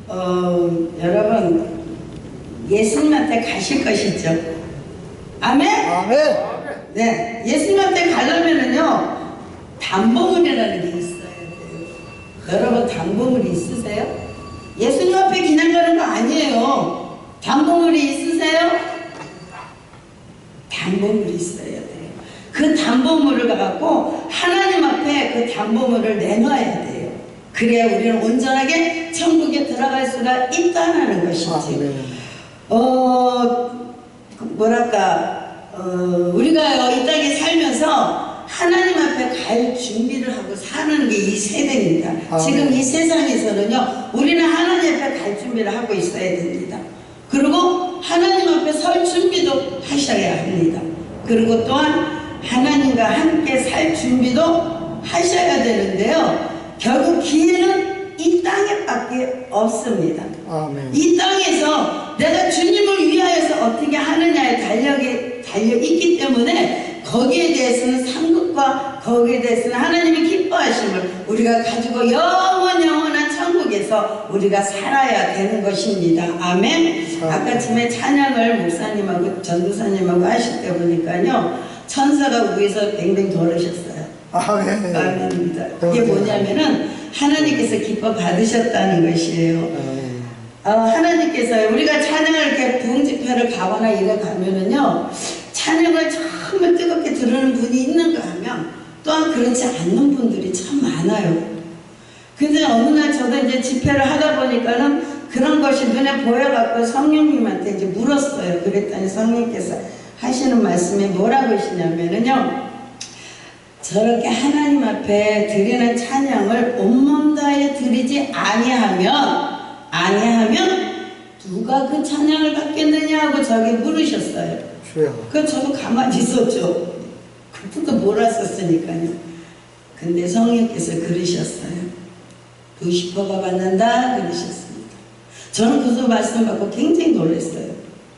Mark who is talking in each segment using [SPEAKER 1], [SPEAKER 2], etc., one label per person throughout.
[SPEAKER 1] 여러분 예수님한테 가실 것이죠. 아멘?
[SPEAKER 2] 아멘.
[SPEAKER 1] 네, 예수님한테 가려면은요 담보물이라는 게 있어야 돼요. 여러분 담보물이 있으세요? 예수님 앞에 그냥 가는 거 아니에요. 담보물이 있으세요? 담보물이 있어야 돼요. 그 담보물을 갖고 하나님 앞에 그 담보물을 내놔야 돼요. 그래야 우리는 온전하게 천국에 들어갈 수가 있다는 것이지. 우리가 이 땅에 살면서 하나님 앞에 갈 준비를 하고 사는 게 이 세대입니다. 지금 이 세상에서는요, 우리는 하나님 앞에 갈 준비를 하고 있어야 됩니다. 그리고 하나님 앞에 설 준비도 하셔야 합니다. 그리고 또한 하나님과 함께 살 준비도 하셔야 되는데요, 결국 기회는 이 땅에밖에 없습니다.
[SPEAKER 2] 아멘.
[SPEAKER 1] 이 땅에서 내가 주님을 위하여서 어떻게 하느냐에 달려있기 때문에 거기에 대해서는 상급과 거기에 대해서는 하나님이 기뻐하심을 우리가 가지고 영원한 천국에서 우리가 살아야 되는 것입니다. 아멘. 아까쯤에 찬양을 목사님하고 전도사님하고 하실 때 보니까요, 천사가 위에서 뱅뱅 돌으셨어요.
[SPEAKER 2] 아멘.
[SPEAKER 1] 아멘입니다. 그게 뭐냐면은 하나님께서 기뻐 받으셨다는 것이에요. 하나님께서 우리가 찬양을 이렇게 부흥집회를 가거나 이래 가면은요, 찬양을 정말 뜨겁게 들으는 분이 있는가 하면 또한 그렇지 않는 분들이 참 많아요. 근데 어느 날 저도 이제 집회를 하다 보니까는 그런 것이 눈에 보여갖고 성령님한테 이제 물었어요. 그랬더니 성령께서 하시는 말씀이 뭐라고 하시냐면은요, 저렇게 하나님 앞에 드리는 찬양을 온몸 다해 드리지 아니하면 누가 그 찬양을 받겠느냐 하고 저에게 물으셨어요. 그래서 저도 가만히 있었죠. 그분도 몰랐었으니까요. 근데 성령께서 그러셨어요. 루시퍼가 받는다 그러셨습니다. 저는 그 말씀 받고 굉장히 놀랐어요.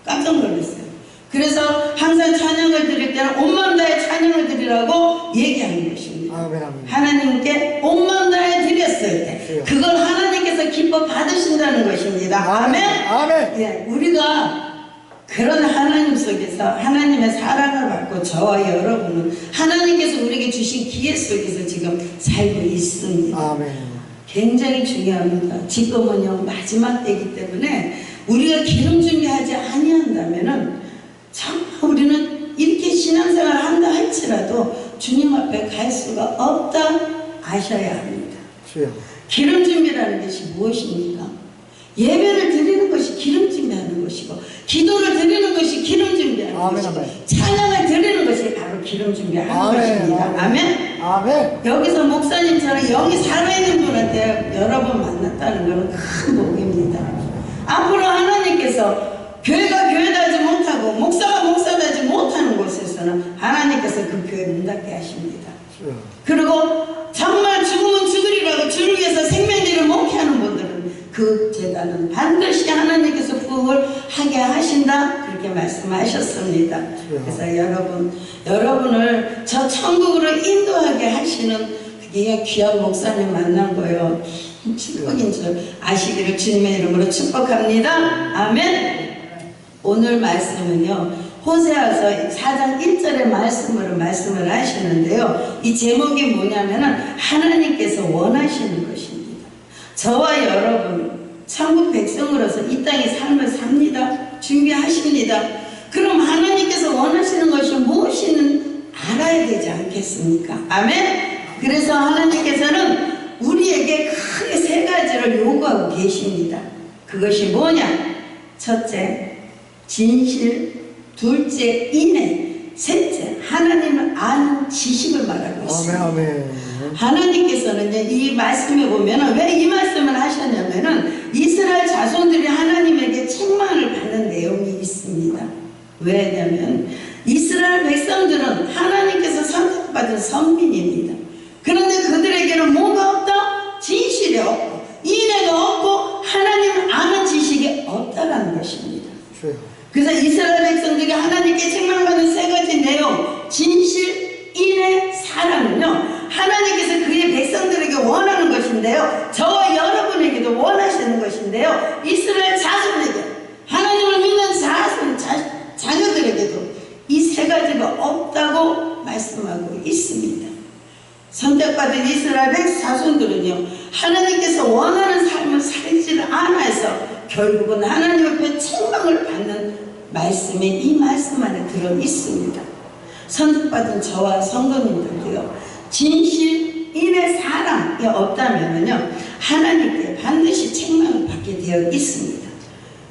[SPEAKER 1] 깜짝 놀랐어요. 그래서 항상 찬양을 드릴 때는 온마음 다해 찬양을 드리라고 얘기하는 것입니다.
[SPEAKER 2] 아멘.
[SPEAKER 1] 하나님께 온마음 다해 드렸을 때 그걸 하나님께서 기뻐 받으신다는 것입니다. 아멘.
[SPEAKER 2] 아멘.
[SPEAKER 1] 예, 우리가 그런 하나님 속에서 하나님의 사랑을 받고 저와 여러분은 하나님께서 우리에게 주신 기회 속에서 지금 살고 있습니다.
[SPEAKER 2] 아멘.
[SPEAKER 1] 굉장히 중요합니다. 지금은요 마지막 때이기 때문에 우리가 기름 준비하지 아니한다면은 참 우리는 이렇게 신앙생활을 한다 할지라도 주님 앞에 갈 수가 없다 아셔야 합니다. 기름 준비라는 것이 무엇입니까? 예배를 드리는 것이 기름 준비하는 것이고, 기도를 드리는 것이 기름 준비하는 것이고, 찬양을 드리는 것이 바로 기름 준비하는 것입니다. 아멘.
[SPEAKER 2] 아멘.
[SPEAKER 1] 여기서 목사님처럼 영이 살아있는 분한테 여러 번 만났다는 것은 큰 복입니다. 앞으로 하나님께서 교회가 교회되지 못하고 목사가 목사되지 못하는 곳에서는 하나님께서 그 교회 문 닫게 하십니다. 그리고 정말 죽으면 죽으리라고 주를 위해서 생명들을 목회하는 분들은 그 재단은 반드시 하나님께서 부흥을 하게 하신다, 그렇게 말씀하셨습니다. 그래서 여러분을 저 천국으로 인도하게 하시는 그게 귀한 목사님 만난 거예요. 축복인 줄 아시기를 주님의 이름으로 축복합니다. 아멘. 오늘 말씀은요, 호세아서 4장 1절의 말씀을 하시는데요, 이 제목이 뭐냐면은 하나님께서 원하시는 것입니다. 저와 여러분 천국 백성으로서 이 땅의 삶을 삽니다. 준비하십니다. 그럼 하나님께서 원하시는 것이 무엇인지는 알아야 되지 않겠습니까? 아멘. 그래서 하나님께서는 우리에게 크게 세 가지를 요구하고 계십니다. 그것이 뭐냐? 첫째, 진실. 둘째, 인애. 셋째, 하나님을 아는 지식을 말하고 있습니다.
[SPEAKER 2] 아멘.
[SPEAKER 1] 하나님께서는 이 말씀에 보면 왜 이 말씀을 하셨냐면은 이스라엘 자손들이 하나님에게 책망을 받는 내용이 있습니다. 왜냐면 이스라엘 백성들은 하나님께서 선택받은 선민입니다. 그런데 그들에게는 뭐가 없다? 진실이 없고 인애가 없고 하나님을 아는 지식이 없다라는 것입니다. 그래서 이스라엘 백성들이 하나님께 책망받는 세 가지 내용, 진실, 인애, 사랑은요, 하나님께서 그의 백성들에게 원하는 것인데요, 저와 여러분에게도 원하시는 되는 것인데요. 이스라엘 자손에게, 하나님을 믿는 자녀들에게도 이 세 가지가 없다고 말씀하고 있습니다. 선택받은 이스라엘 자손들은요, 하나님께서 원하는 삶을 살지를 않아서 결국은 하나님 앞에 책망을 받는 말씀에 이 말씀 안에 들어 있습니다. 선택받은 저와 성도님들도요, 진실인의 사랑이 없다면요, 하나님께 반드시 책망을 받게 되어 있습니다.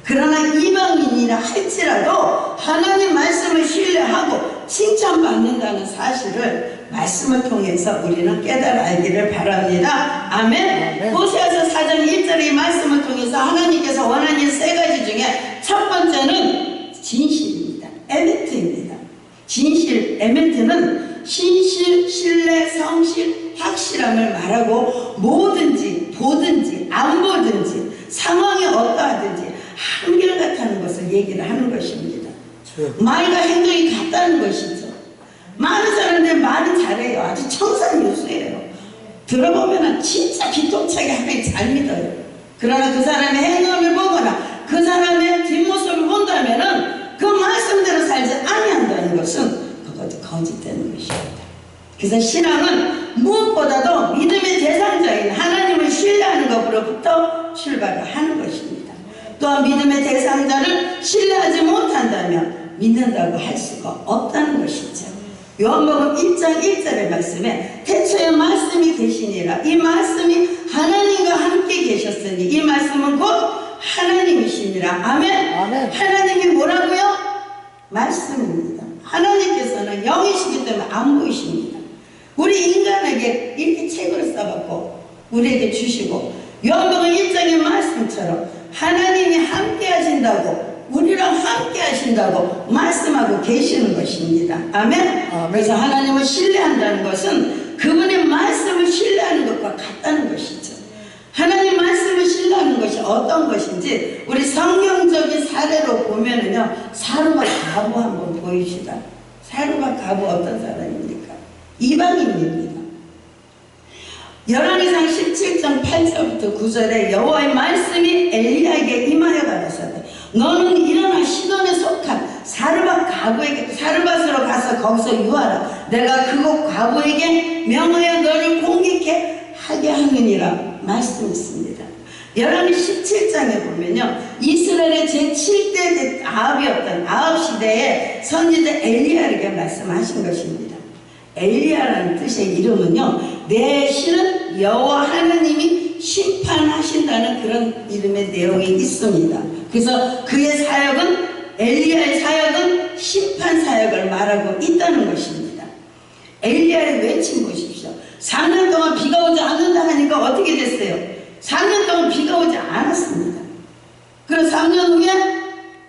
[SPEAKER 1] 그러나 이방인이라 할지라도 하나님 말씀을 신뢰하고 칭찬받는다는 사실을 말씀을 통해서 우리는 깨달아 알기를 바랍니다. 아멘. 호세아서 4장 1절의 이 말씀을 통해서 하나님께서 원하는 세 가지 중에 첫 번째는 진실입니다. 에메트입니다. 진실, 에메트는 신실, 신뢰, 성실, 확실함을 말하고 뭐든지 보든지 안 보든지 상황이 어떠하든지 한결같다는 것을 얘기를 하는 것입니다. 말과 행동이 같다는 것이죠. 많은 사람들 말은 잘해요. 아주 청산유수예요. 들어보면 진짜 기똥차게 하나님 잘 믿어요. 그러나 그 사람의 행동을 보거나 그 사람의 뒷모습을 본다면 그 말씀대로 살지 아니한다는 것은 그것도 거짓되는 것입니다. 그래서 신앙은 무엇보다도 믿음의 대상자인 하나님을 신뢰하는 것으로부터 출발을 하는 것입니다. 또한 믿음의 대상자를 신뢰하지 못한다면 믿는다고 할 수가 없다는 것이죠. 요한복음 1장 1절의 말씀에 태초에 말씀이 계시니라, 이 말씀이 하나님과 함께 계셨으니 이 말씀은 곧 하나님이시니라. 아멘. 아멘. 하나님이 뭐라고요? 말씀입니다. 하나님께서는 영이시기 때문에 안 보이십니다. 우리 인간에게 이렇게 책으로 써갖고 우리에게 주시고, 요한복음 1장의 말씀처럼 하나님이 함께 하신다고, 우리랑 함께 하신다고 말씀하고 계시는 것입니다. 아멘. 그래서 하나님을 신뢰한다는 것은 그분의 말씀을 신뢰하는 것과 같다는 것이죠. 하나님 말씀을 신뢰하는 것이 어떤 것인지 우리 성경적인 사례로 보면은요, 사르밧 가부 한번 보이시다. 사르밧 가부 어떤 사람입니까? 이방인입니다. 열왕기상 17장 8절부터 9절에 여호와의 말씀이 엘리야에게 임하여 가라사대, 너는 일어나 시돈에 속한 사르밧 가부에게, 사르밧으로 가서 거기서 유하라. 내가 그곳 가부에게 명하여 너를 공격해 하게 하느니라 말씀했습니다. 열왕기 17장에 보면요, 이스라엘의 제7대 아합이었던 아합 시대의 선지자 엘리야에게 말씀하신 것입니다. 엘리야라는 뜻의 이름은요, 내 신은 여호와 하나님이 심판하신다는 그런 이름의 내용이 있습니다. 그래서 그의 사역은, 엘리야의 사역은 심판 사역을 말하고 있다는 것입니다. 엘리야의 외침 보십시오. 3년 동안 비가 오지 않는다 하니까 어떻게 됐어요? 3년 동안 비가 오지 않았습니다. 그리고 3년 후에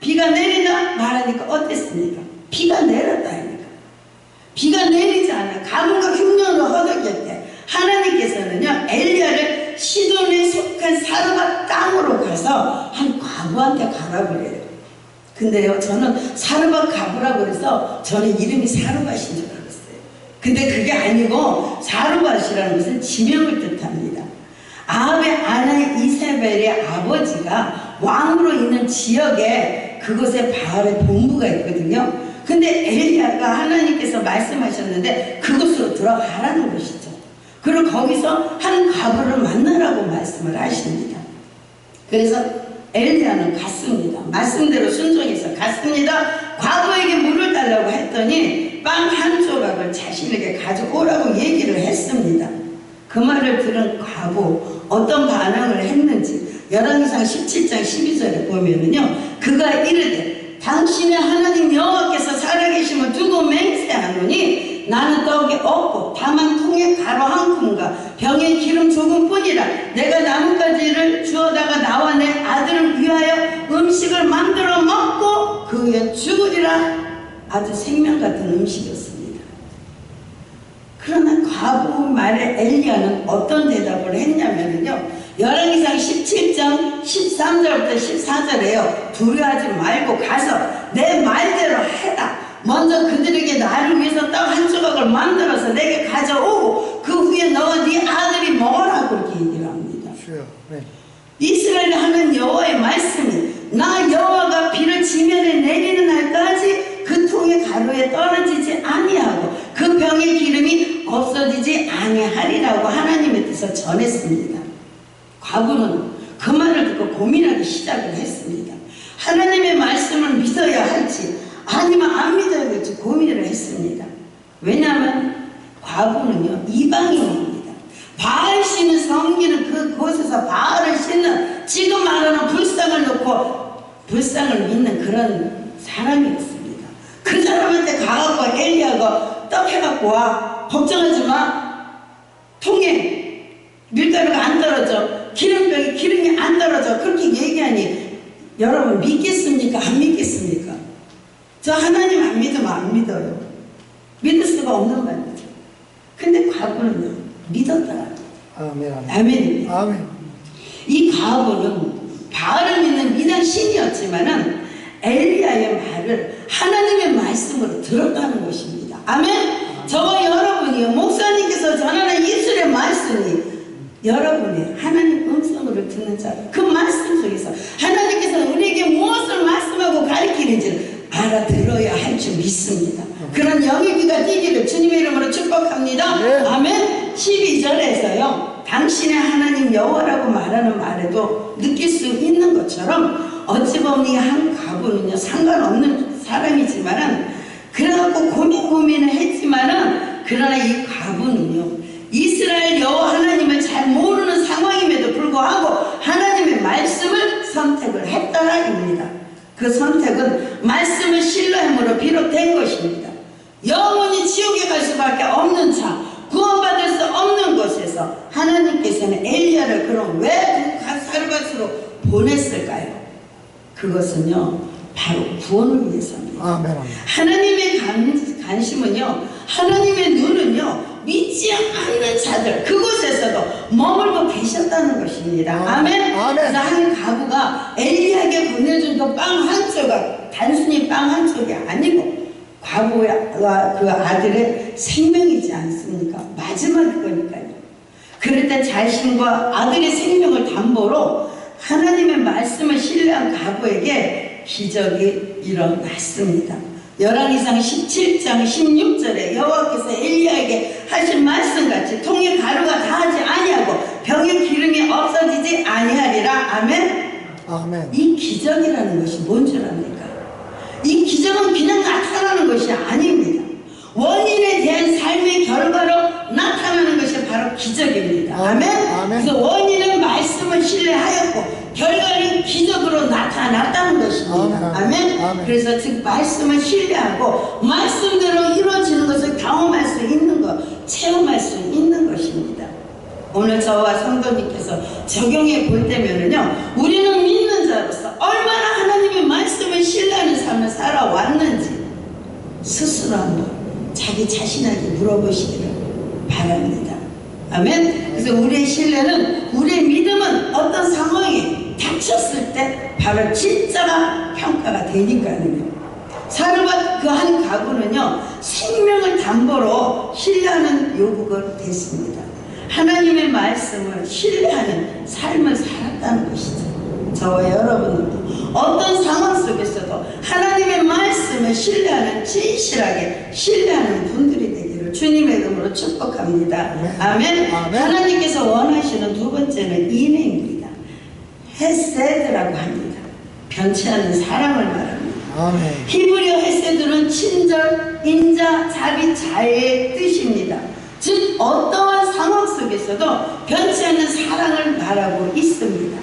[SPEAKER 1] 비가 내린다 말하니까 어땠습니까? 비가 내렸다 하니까. 비가 내리지 않아 가뭄과 흉년으로 허덕일 때 하나님께서는요, 엘리야를 시돈에 속한 사르밧 땅으로 가서 한 과부한테 가라고 그래요. 근데요, 저는 사르밧 가부라고 그래서 저는 이름이 사르밧인 줄 알았어요. 근데 그게 아니고 사르밧이라는 것은 지명을 뜻합니다. 아합의 아내 이세벨의 아버지가 왕으로 있는 지역에 그곳에 바알의 본부가 있거든요. 근데 엘리야가 하나님께서 말씀하셨는데 그곳으로 들어가라는 것이죠. 그리고 거기서 한 과부를 만나라고 말씀을 하십니다. 그래서 엘리야는 갔습니다. 말씀대로 순종해서 갔습니다. 과부에게 물을 달라고 했더니 빵 한 조각을 자신에게 가져오라고 얘기를 했습니다. 그 말을 들은 과부 어떤 반응을 했는지 열왕기상 17장 12절에 보면은요, 그가 이르되 당신의 하나님 여호와께서 살아계심을 두고 맹세하노니 나는 떡이 없고 다만 통에 가루 한 큼과 병에 기름 조금뿐이라. 내가 나뭇가지를 주워다가 나와 내 아들을 위하여 음식을 만들어 먹고 그 후에 죽으리라. 아주 생명 같은 음식이었습니다. 그러나 과부 말에 엘리야는 어떤 대답을 했냐면요, 열왕기상 17장 13절부터 14절에요. 두려워하지 말고 가서 내 말대로 해라. 먼저 그들에게 나를 위해서 떡 한 조각을 만들어서 내게 가져오고 그 후에 너와 네 아들이 먹으라고 이렇게 얘기를 합니다. 이스라엘이 하는 여호와의 말씀이 나 여호와가 비를 지면에 내리는 날까지 그 통의 가루에 떨어지지 아니하고 그 병의 기름이 없어지지 아니하리라고 하나님의 뜻을 전했습니다. 과부는 그 말을 듣고 고민하기 시작을 했습니다. 하나님의 말씀을 믿어야 할지 아니면 안 믿어야 할지 고민을 했습니다. 왜냐하면 과부는요 이방인입니다. 바알 신을 섬기는 그곳에서 바알을 신는 지금 말하는 불상을 놓고 불상을 믿는 그런 사람이었습니다. 그 사람한테 가갖고 엘리야가 떡 해갖고 와, 걱정하지 마, 통에 밀가루가 안 떨어져, 기름병에 기름이 안 떨어져, 그렇게 얘기하니 여러분 믿겠습니까? 안 믿겠습니까? 저 하나님 안 믿으면 안 믿어요. 믿을 수가 없는 말이죠. 근데 과부는요 믿었더라.
[SPEAKER 2] 아멘.
[SPEAKER 1] 아멘입니다.
[SPEAKER 2] 아멘.
[SPEAKER 1] 이 과부는 바알을 믿는 미단 신이었지만은 엘리야의 말을 하나님의 말씀으로 들었다는 것입니다. 아멘. 저와 여러분이요 목사님께서 전하는 예술의 말씀이 여러분이 하나님 음성으로 듣는 자, 그 말씀 속에서 하나님께서 우리에게 무엇을 말씀하고 가르치는지 알아들어야 할 줄 믿습니다. 그런 영의 귀가 띄기를 주님의 이름으로 축복합니다.
[SPEAKER 2] 네.
[SPEAKER 1] 아멘. 12절에서요 당신의 하나님 여호와라고 말하는 말에도 느낄 수 있는 것처럼 어찌 보면 이 한 과부는요 상관없는 사람이지만은 그래갖고 고민을 했지만은 그러나 이 과부는요 이스라엘 여호와 하나님을 잘 모르는 상황임에도 불구하고 하나님의 말씀을 선택을 했더라입니다. 그 선택은 말씀을 신뢰함으로 비롯된 것입니다. 영원히 지옥에 갈 수밖에 없는 자, 구원받을 수 없는 곳에서 하나님께서는 엘리야를 그럼 왜 그 사르밧으로 보냈을까요? 그것은요 바로 구원을 위해서입니다.
[SPEAKER 2] 아멘.
[SPEAKER 1] 하나님의 관심은요, 하나님의 눈은요 믿지 않는 자들 그곳에서도 머물고 계셨다는 것입니다. 아멘.
[SPEAKER 2] 아멘.
[SPEAKER 1] 그래서 한 가부가 엘리야에게 보내준 그 빵 한 조각, 단순히 빵 한 쪽이 아니고 과부와 그 아들의 생명이지 않습니까? 마지막 거니까요. 그럴 때 자신과 아들의 생명을 담보로 하나님의 말씀을 신뢰한 가부에게 기적이 일어났습니다. 열왕기상 17장 16절에 여호와께서 엘리야에게 하신 말씀같이 통에 가루가 다하지 아니하고 병에 기름이 없어지지 아니하리라. 아멘.
[SPEAKER 2] 아멘.
[SPEAKER 1] 이 기적이라는 것이 뭔 줄 압니까? 이 기적은 그냥 나타나는 것이 아닙니다. 원인에 대한 삶의 결과로 나타나는 것이 바로 기적입니다. 아멘.
[SPEAKER 2] 아멘.
[SPEAKER 1] 그래서 원인은 말씀을 신뢰하였고 결과는 기적으로 나타났다는 것입니다. 아멘.
[SPEAKER 2] 아멘.
[SPEAKER 1] 그래서 즉 말씀을 신뢰하고 말씀대로 이루어지는 것을 경험할 수 있는 것, 체험할 수 있는 것입니다. 오늘 저와 성도님께서 적용해 볼 때면은요, 우리는 믿는 자로서 얼마나 하나님의 말씀을 신뢰하는 삶을 살아왔는지 스스로 한번 자기 자신에게 물어보시기를 바랍니다. 아멘. 그래서 우리의 신뢰는, 우리의 믿음은 어떤 상황이 닥쳤을 때 바로 진짜가 평가가 되니까요. 사르밧 그 한 가구는요 생명을 담보로 신뢰하는 요구가 됐습니다. 하나님의 말씀을 신뢰하는 삶을 살았다는 것이죠. 저와 여러분들도 어떤 상황 속에서도 하나님의 말씀을 신뢰하는, 진실하게 신뢰하는 분들이 되기를 주님의 이름으로 축복합니다. 아멘.
[SPEAKER 2] 아멘.
[SPEAKER 1] 하나님께서 원하시는 두 번째는 인애입니다. 헤세드라고 합니다. 변치 않는 사랑을 말합니다.
[SPEAKER 2] 아멘.
[SPEAKER 1] 히브리어 헤세드는 친절, 인자, 자비, 자애의 뜻입니다. 즉 어떠한 상황 속에서도 변치 않는 사랑을 말하고 있습니다.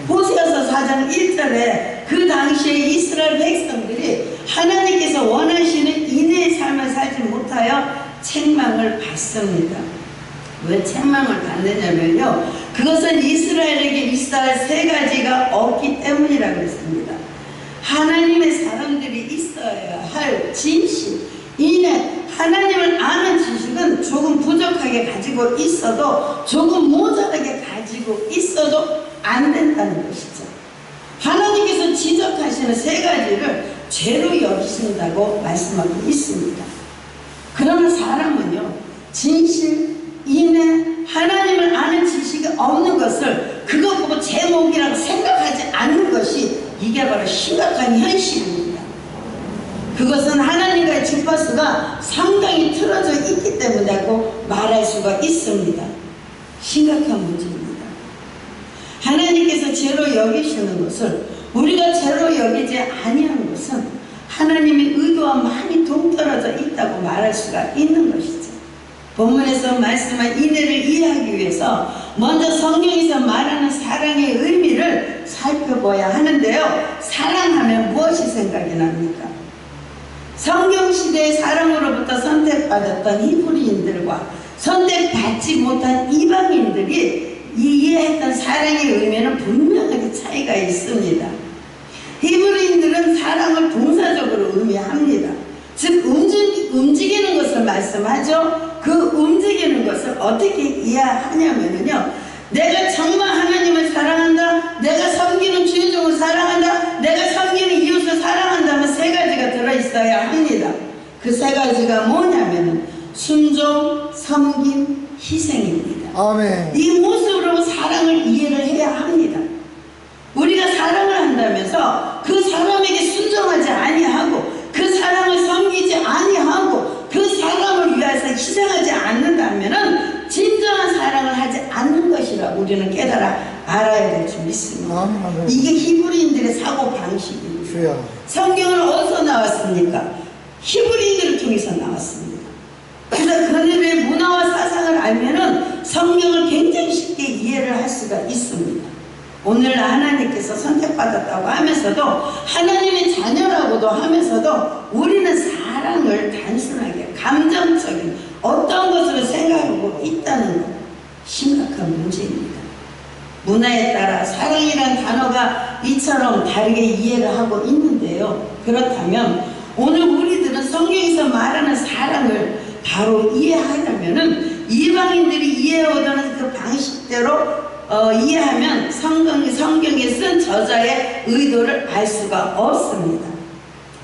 [SPEAKER 1] 호세아서 4장 1절에 그 당시에 이스라엘 백성들이 하나님께서 원하시는 인애의 삶을 살지 못하여 책망을 받습니다. 왜 책망을 받느냐면요, 그것은 이스라엘에게 있어야 세 가지가 없기 때문이라고 했습니다. 하나님의 사람들이 있어야 할 진실, 인애, 하나님을 아는 지식은 조금 부족하게 가지고 있어도, 조금 모자라게 가지고 있어도 안 된다는 것이죠. 하나님께서 지적하시는 세 가지를 죄로 여기신다고 말씀하고 있습니다. 그러나 사람은요, 진실, 인애, 하나님을 아는 지식이 없는 것을 그것 보고 제목이라고 생각하지 않는 것이 이게 바로 심각한 현실입니다. 그것은 하나님과의 주파수가 상당히 틀어져 있기 때문이라고 말할 수가 있습니다. 심각한 문제입니다. 하나님께서 죄로 여기시는 것을 우리가 죄로 여기지 아니하는 것은 하나님의 의도와 많이 동떨어져 있다고 말할 수가 있는 것이죠. 본문에서 말씀한 이내를 이해하기 위해서 먼저 성경에서 말하는 사랑의 의미를 살펴봐야 하는데요. 사랑하면 무엇이 생각이 납니까? 성경시대의 사랑으로부터 선택받았던 히브리인들과 선택받지 못한 이방인들이 이해했던 사랑의 의미는 분명하게 차이가 있습니다. 히브리인들은 사랑을 동사적으로 의미합니다. 즉 움직이는 것을 말씀하죠. 그 움직이는 것을 어떻게 이해하냐면요, 내가 정말 하나님을 사랑한다, 내가 섬기는 주의 종을 사랑한다, 내가 섬기는 이웃을 사랑한다면 세 가지가 들어있어야 합니다. 그 세 가지가 뭐냐면 순종, 섬김, 희생입니다.
[SPEAKER 2] 아멘.
[SPEAKER 1] 이 모습으로 사랑을 이해를 해야 합니다. 우리가 사랑을 한다면서 그 사람에게 순종하지 아니하고 그 사람을 섬기지 아니하고 그 사람을 위해서 희생하지 않는다면 진정한 사랑을 하지 않는 것이라고 우리는 깨달아 알아야 될 줄 믿습니다.
[SPEAKER 2] 아멘.
[SPEAKER 1] 이게 히브리인들의 사고 방식입니다. 성경은 어디서 나왔습니까? 히브리인들을 통해서 나왔습니다. 그래서 그들의 문화와 사상을 알면은 성경을 굉장히 쉽게 이해를 할 수가 있습니다. 오늘 하나님께서 선택받았다고 하면서도 하나님의 자녀라고도 하면서도 우리는 사랑을 단순하게 감정적인 어떤 것으로 생각하고 있다는 것, 심각한 문제입니다. 문화에 따라 사랑이란 단어가 이처럼 다르게 이해를 하고 있는데요. 그렇다면 오늘 우리들은 성경에서 말하는 사랑을 바로 이해하려면은 이방인들이 이해하던 그 방식대로 이해하면 성경에 쓴 저자의 의도를 알 수가 없습니다.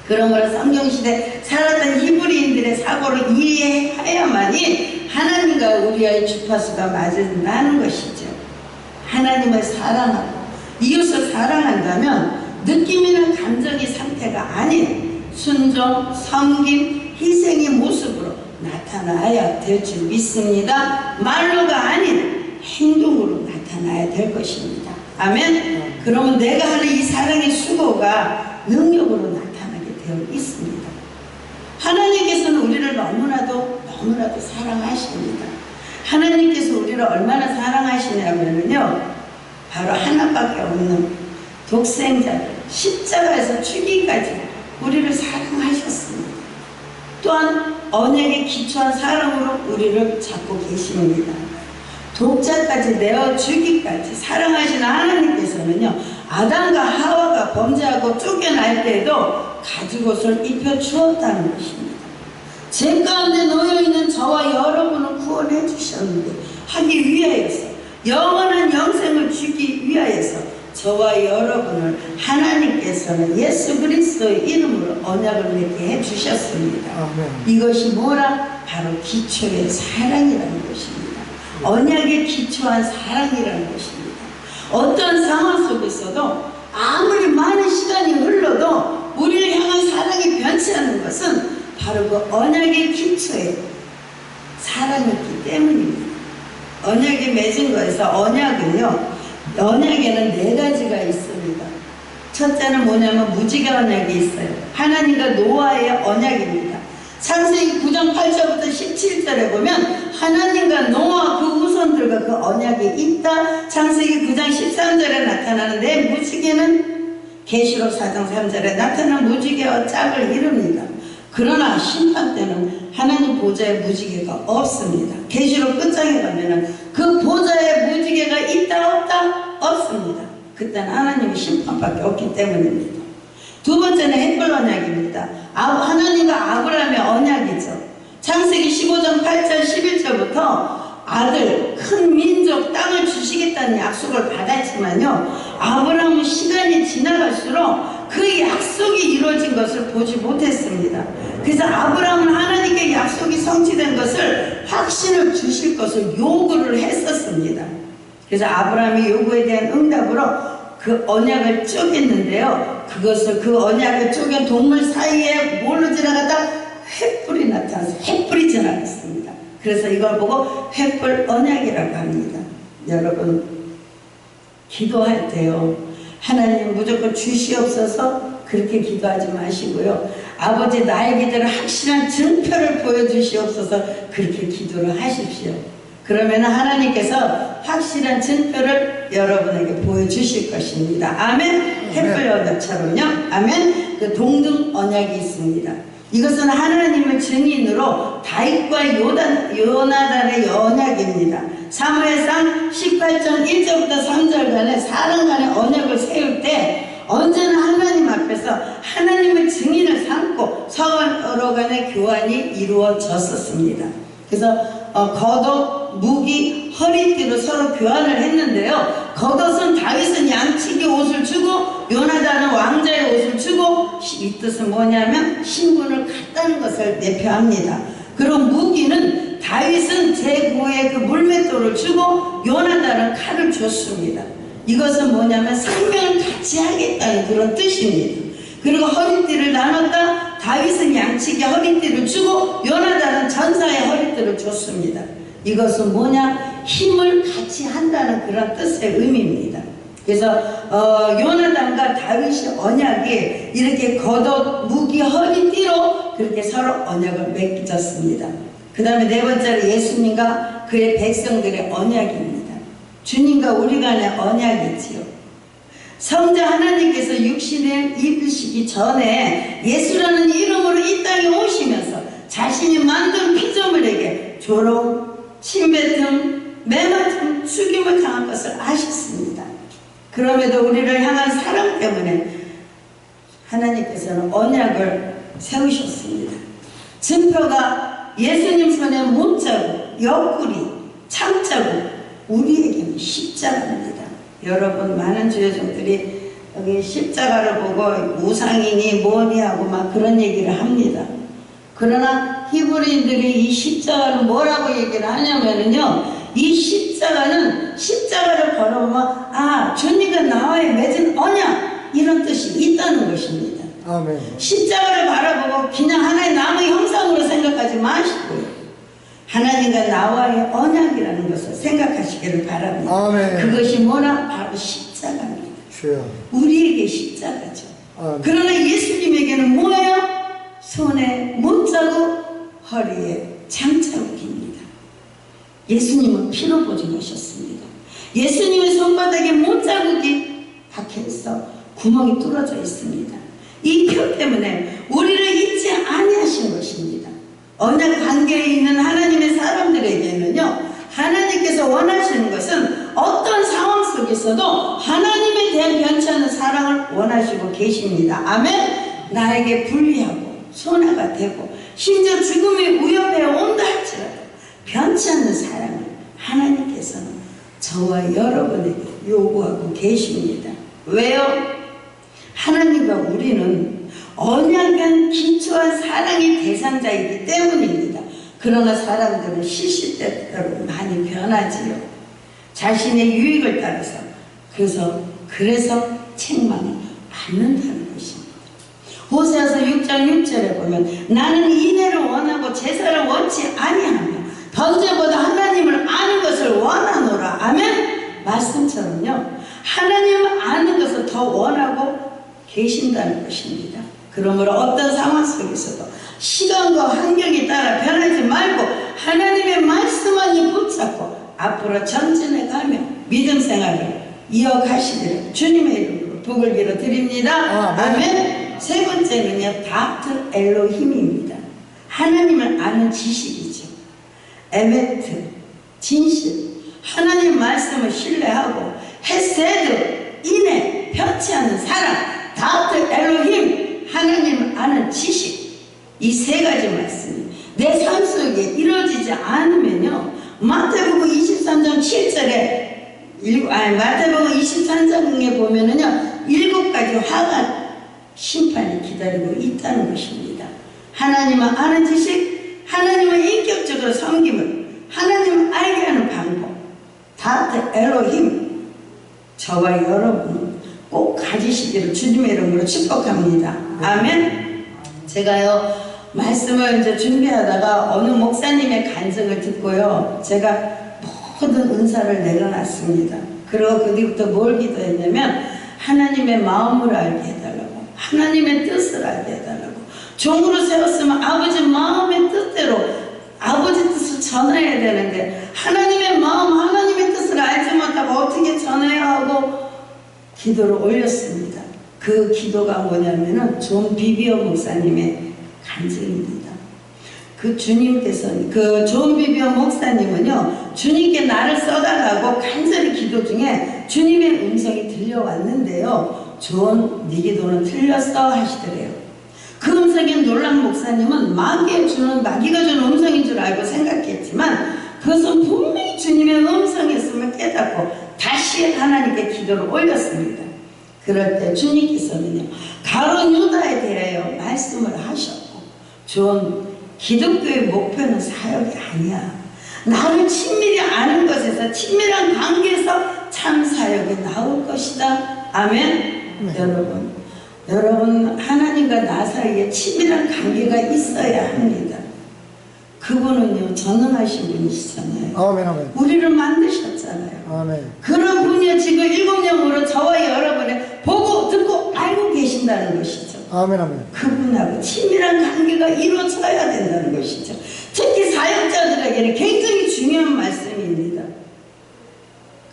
[SPEAKER 1] 그러므로 성경시대 살았던 히브리인들의 사고를 이해해야만이 하나님과 우리의 주파수가 맞는다는 것이죠. 하나님을 사랑하고 이웃을 사랑한다면 느낌이나 감정의 상태가 아닌 순종, 섬김, 희생의 모습으로 나타나야 될 줄 믿습니다. 말로가 아닌 행동으로 나타나야 될 것입니다. 아멘. 그러면 내가 하는 이 사랑의 수고가 능력으로 나타나게 되어 있습니다. 하나님께서는 우리를 너무나도 사랑하십니다. 하나님께서 우리를 얼마나 사랑하시냐면요, 바로 하나밖에 없는 독생자를 십자가에서 죽이기까지 우리를 사랑하셨습니다. 또한 언약에 기초한 사랑으로 우리를 잡고 계십니다. 독자까지 내어 주기까지 사랑하시는 하나님께서는요, 아담과 하와가 범죄하고 쫓겨날 때에도 가죽옷을 입혀 주었다는 것입니다. 죄 가운데 놓여있는 저와 여러분을 구원해 주셨는데 하기 위하여서 영원한 영생을 주기 위하여서 저와 여러분을 하나님께서는 예수 그리스도의 이름으로 언약을 맺게 해주셨습니다.
[SPEAKER 2] 아멘.
[SPEAKER 1] 이것이 뭐라? 바로 기초의 사랑이라는 것입니다. 언약에 기초한 사랑이라는 것입니다. 어떤 상황 속에서도 아무리 많은 시간이 흘러도 우리를 향한 사랑이 변치 않는 것은 바로 그 언약의 기초에 사랑이었기 때문입니다. 언약이 맺은 거에서 언약에는 네 가지가 있습니다. 첫째는 뭐냐면 무지개 언약이 있어요. 하나님과 노아의 언약입니다. 창세기 9장 8절부터 17절에 보면 하나님과 노아 그 후손들과 그 언약이 있다. 창세기 9장 13절에 나타나는데 무지개는 계시록 4장 3절에 나타나는 무지개와 짝을 이룹니다. 그러나 심판 때는 하나님 보좌에 무지개가 없습니다. 계시록 끝장에 가면은 그 보좌에 무지개가 있다 없다? 없습니다. 그때는 하나님의 심판밖에 없기 때문입니다. 두 번째는 햇불 언약입니다. 하나님과 아브라함의 언약이죠. 창세기 15장 8절 11절부터 아들 큰 민족 땅을 주시겠다는 약속을 받았지만요, 아브라함은 시간이 지나갈수록 그 약속이 이루어진 것을 보지 못했습니다. 그래서 아브라함은 하나님께 약속이 성취된 것을 확신을 주실 것을 요구를 했었습니다. 그래서 아브라함의 요구에 대한 응답으로 그 언약을 쪼갰는데요. 그 언약을 쪼갠 동물 사이에 뭘로 지나갔다? 횃불이 나타나서 횃불이 지나갔습니다. 그래서 이걸 보고 횃불 언약이라고 합니다. 여러분, 기도할 때요, 하나님 무조건 주시옵소서 그렇게 기도하지 마시고요, 아버지 나의 기도를 확실한 증표를 보여주시옵소서 그렇게 기도를 하십시오. 그러면 하나님께서 확실한 증표를 여러분에게 보여주실 것입니다. 아멘. 횃불 언약처럼요. 아멘. 그 동등 언약이 있습니다. 이것은 하나님의 증인으로 다윗과 요나단의 언약입니다. 사무엘상 18장 1절부터 3절간에 사람 간의 언약을 세울 때 언제나 하나님 앞에서 하나님의 증인을 삼고 서로 간의 교환이 이루어졌었습니다. 그래서 겉옷, 무기, 허리띠로 서로 교환을 했는데요. 겉옷은 다윗은 양치기 옷을 주고 요나단은 왕자의 옷을 주고, 이 뜻은 뭐냐면 신분을 갖다는 것을 내표합니다. 그리고 무기는 다윗은 제9의 그 물맷돌을 주고 요나단은 칼을 줬습니다. 이것은 뭐냐면 생명을 같이 하겠다는 그런 뜻입니다. 그리고 허리띠를 나눴다. 다윗은 양치기 허리띠를 주고 요나단은 전사의 허리띠를 줬습니다. 이것은 뭐냐? 힘을 같이 한다는 그런 뜻의 의미입니다. 그래서 요나단과 다윗의 언약이 이렇게 겉옷, 무기, 허리띠로 그렇게 서로 언약을 맺었습니다. 그 다음에 네 번째로 예수님과 그의 백성들의 언약입니다. 주님과 우리 간의 언약이지요. 성자 하나님께서 육신을 입으시기 전에 예수라는 이름으로 이 땅에 오시면서 자신이 만든 피조물에게 조롱, 침뱉음, 매맞음, 죽임을 당한 것을 아셨습니다. 그럼에도 우리를 향한 사랑 때문에 하나님께서는 언약을 세우셨습니다. 증표가 예수님 손에 못자국, 옆구리, 창자국, 우리에게는 십자가입니다. 여러분, 많은 주여종들이 여기 십자가를 보고 우상이니 뭐니 하고 막 그런 얘기를 합니다. 그러나 히브리인들이 이 십자가를 뭐라고 얘기를 하냐면요, 이 십자가를 걸어보면 주님과 나와의 맺은 언약, 이런 뜻이 있다는 것입니다.
[SPEAKER 2] 아멘.
[SPEAKER 1] 십자가를 바라보고 그냥 하나의 나무의 형상으로 생각하지 마시고요, 하나님과 나와의 언약이라는 것을 생각하시기를 바랍니다.
[SPEAKER 2] 아멘.
[SPEAKER 1] 그것이 뭐나? 바로 십자가입니다.
[SPEAKER 2] 주여.
[SPEAKER 1] 우리에게 십자가죠.
[SPEAKER 2] 아멘.
[SPEAKER 1] 그러나 예수님에게는 뭐예요? 손에 못자국, 허리에 장자국입니다. 예수님은 피로 보증하셨습니다. 예수님의 손바닥에 못자국이 박혀있어 구멍이 뚫어져 있습니다. 이 표 때문에 우리를 잊지 아니하신 것입니다. 언약 관계에 있는 하나님의 사람들에게는요, 하나님께서 원하시는 것은 어떤 상황 속에서도 하나님에 대한 변치 않는 사랑을 원하시고 계십니다. 아멘. 나에게 불리하고 손해가 되고 심지어 죽음이 위협해 온다 할지라도 변치 않는 사랑을 하나님께서는 저와 여러분에게 요구하고 계십니다. 왜요? 하나님과 우리는 언약한 기초한 사랑의 대상자이기 때문입니다. 그러나 사람들은 시시때때로 많이 변하지요. 자신의 유익을 따라서. 그래서 책망을 받는다는 것입니다. 호세아서 6장 6절에 보면 나는 인애를 원하고 제사를 원치 아니하며 번제보다 하나님을 아는 것을 원하노라. 아멘. 말씀처럼요, 하나님을 아는 것을 더 원하고 계신다는 것입니다. 그러므로 어떤 상황 속에서도 시간과 환경에 따라 변하지 말고 하나님의 말씀만이 붙잡고 앞으로 전진해 가며 믿음 생활을 이어가시기를 주님의 이름으로 복을 빌어 드립니다. 아멘. 세 번째는요, 닥터 엘로힘입니다. 하나님을 아는 지식이죠. 에메트, 진실, 하나님 말씀을 신뢰하고 헤세드, 인애, 편치 않는 사랑, 닥터 엘로힘, 하나님을 아는 지식, 이 세 가지 말씀이 내 삶 속에 이루어지지 않으면요, 마태복음 23장 7절에 마태복음 23장에 보면은요, 7가지 화가 심판이 기다리고 있다는 것입니다. 하나님을 아는 지식, 하나님을 인격적으로 섬김을, 하나님을 알게 하는 방법, 다트 엘로힘, 저와 여러분은 꼭 가지시기를 주님의 이름으로 축복합니다. 아멘. 제가요 말씀을 이제 준비하다가 어느 목사님의 간증을 듣고요, 제가 모든 은사를 내려놨습니다. 그리고 그 뒤부터 뭘 기도했냐면 하나님의 마음을 알게 해달라고, 하나님의 뜻을 알게 해달라고. 종으로 세웠으면 아버지 마음의 뜻대로 아버지 뜻을 전해야 되는데 하나님의 마음, 하나님의 뜻을 알지 못하고 어떻게 전해야 하고 기도를 올렸습니다. 그 기도가 뭐냐면은 존 비비어 목사님의 간증입니다. 그 주님께서는, 그 존 비비어 목사님은요, 주님께 나를 써달라고 간절히 기도 중에 주님의 음성이 들려왔는데요, 존, 네 기도는 틀렸어 하시더래요. 그 음성에 놀란 목사님은 마귀가 주는 음성인 줄 알고 생각했지만 그것은 분명히 주님의 음성이었음을 깨닫고 다시 하나님께 기도를 올렸습니다. 그럴 때 주님께서는요, 가룟 유다에 대하여 말씀을 하셨고, 존, 기독교의 목표는 사역이 아니야. 나를 친밀히 아는 것에서, 친밀한 관계에서 참 사역이 나올 것이다. 아멘. 여러분 하나님과 나 사이에 친밀한 관계가 있어야 합니다. 그분은요 전능하신 분이시잖아요.
[SPEAKER 2] 아멘, 아멘.
[SPEAKER 1] 우리를 만드셨잖아요.
[SPEAKER 2] 아멘.
[SPEAKER 1] 그런 분이 지금 일곱 영으로 저와 여러분의 보고 듣고 알고 계신다는 것이죠.
[SPEAKER 2] 아멘, 아멘.
[SPEAKER 1] 그분하고 친밀한 관계가 이루어져야 된다는 것이죠. 특히 사역자들에게는 굉장히 중요한 말씀입니다.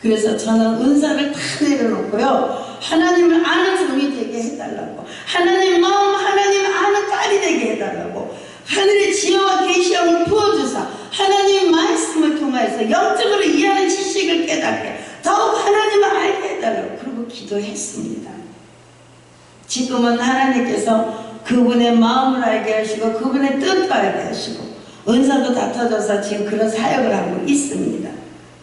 [SPEAKER 1] 그래서 저는 은사를 다 내려놓고요, 하나님을 아는 종이 되게 해달라고, 하나님 마음, 하나님을 아는 딸이 되게 해달라고, 하늘의 지혜와 계시함을 부어주사 하나님 말씀을 통해서 영적으로 이해하는 지식을 깨닫게 더욱 하나님을 알게 해달라고 그리고 기도했습니다. 지금은 하나님께서 그분의 마음을 알게 하시고 그분의 뜻도 알게 하시고 은사도 다 터져서 지금 그런 사역을 하고 있습니다.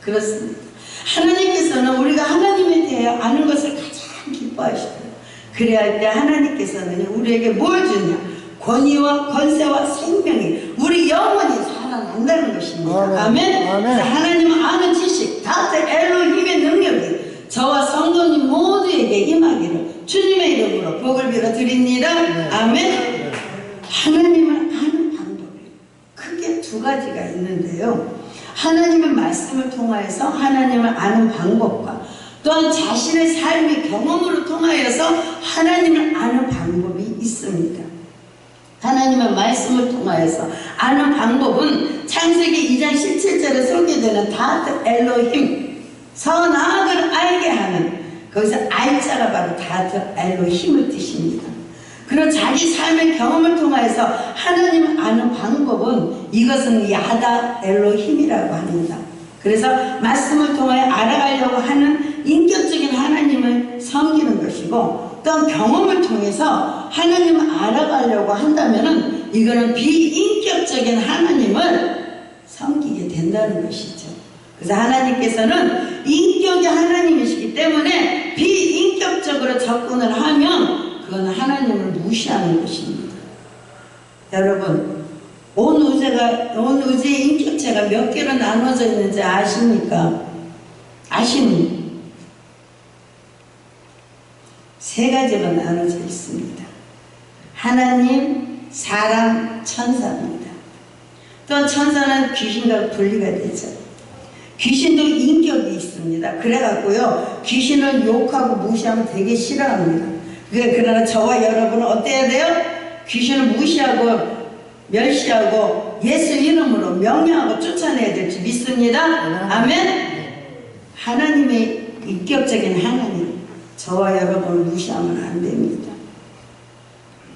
[SPEAKER 1] 그렇습니다. 하나님께서는 우리가 하나님에 대해 아는 것을 가장 기뻐하시더라고요. 그래야 할 때 하나님께서는 우리에게 뭘 주냐? 권위와 권세와 생명이 우리 영원히 살아난다는 것입니다. 아멘. 아멘. 하나님을 아는 지식, 다트 엘로힘의 능력이 저와 성도님 모두에게 임하기를 주님의 이름으로 복을 빌어 드립니다. 아멘. 하나님을 아는 방법이 크게 두 가지가 있는데요, 하나님의 말씀을 통하여서 하나님을 아는 방법과 또한 자신의 삶의 경험으로 통하여서 하나님을 아는 방법이 있습니다. 하나님의 말씀을 통하여서 아는 방법은 창세기 2장 17절에 소개되는 다트 엘로힘, 선악을 알게 하는, 거기서 알자가 바로 다트 엘로힘을 뜻입니다. 그리고 자기 삶의 경험을 통하여서 하나님을 아는 방법은 이것은 야다 엘로힘이라고 합니다. 그래서 말씀을 통하여 알아가려고 하는 인격적인 하나님을 섬기는 것이고, 또한 경험을 통해서 하나님을 알아가려고 한다면은 이거는 비인격적인 하나님을 섬기게 된다는 것이죠. 그래서 하나님께서는 인격의 하나님이시기 때문에 비인격적으로 접근을 하면 그건 하나님을 무시하는 것입니다. 여러분, 온 우주의 인격체가 몇 개로 나눠져 있는지 아십니까? 아십니까? 세 가지로 나눠져 있습니다. 하나님, 사람, 천사입니다. 또 천사는 귀신과 분리가 되죠. 귀신도 인격이 있습니다. 그래갖고요, 귀신을 욕하고 무시하면 되게 싫어합니다. 그러나 저와 여러분은 어때야 돼요? 귀신을 무시하고 멸시하고 예수 이름으로 명령하고 쫓아내야 될지 믿습니다. 아멘. 하나님의 인격적인 하나님, 저와 여러분을 무시하면 안 됩니다.